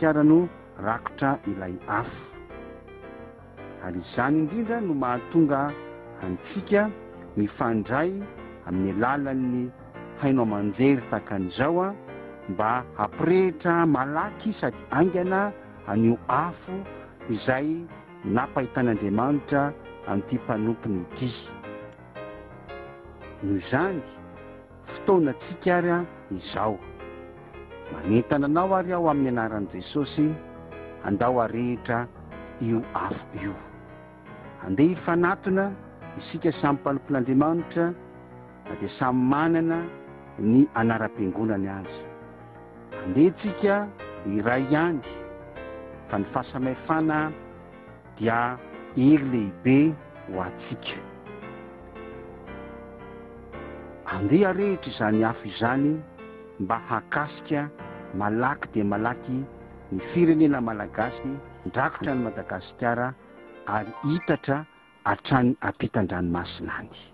Madagasikara no rakotra ilay afo. Ary izany indrindra no mahatonga antsika mifandray amin'ny alalan'ny haino amanjery takan'izao mba hampirehitra malaky sady aingana an'io afo izay nampahitan'Andriamanitra amin'ity mpanompony ity. Noho izany fotoanantsika ary izao. Manentana anao ary aho amin'ny anaran'i Jesosy, andao arehitra io afo io. Andeha hifanatona isika samy mpanompon'Andriamanitra na dia samy manana ny anaram-piangonany azy. Andehantsika iray ihany, fa ny fahasamihafana dia hery lehibe ho antsika. Andeha arehitra izany afo izany mba hakasika malaky dia malaky ny firenena malagasy, drakotra ny Madagasikara ary hitatra hatrany ampitan-dranomasina any.